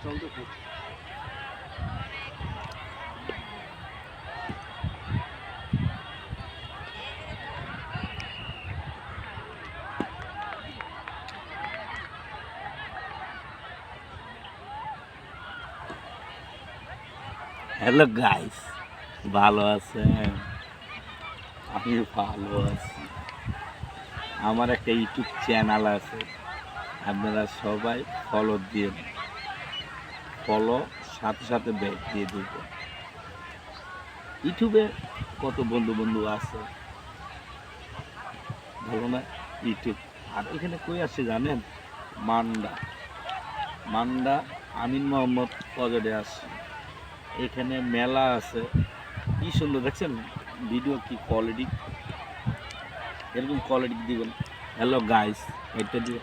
চলতে থাক। Hello guys, ভালো আছেন? আমি ভালো আছি। আমার একটা ইউটিউব চ্যানেল আছে, আপনারা সবাই ফলো দিয়ে ফলো সাথে সাথে ব্যাক দিয়ে দেবেন। ইউটিউবে কত বন্ধু আছে, ভালো না? ইউটিউব আর এখানে কই আসছে জানেন? মান্ডা মান্ডা আমিন মোহাম্মদ পজরে আসছে। এখানে মেলা আছে, কি সুন্দর দেখছেন ভিডিও, কি কোয়ালিটি, এরকম কোয়ালিটি দিবেন। হ্যালো গাইস, এটা দিয়ে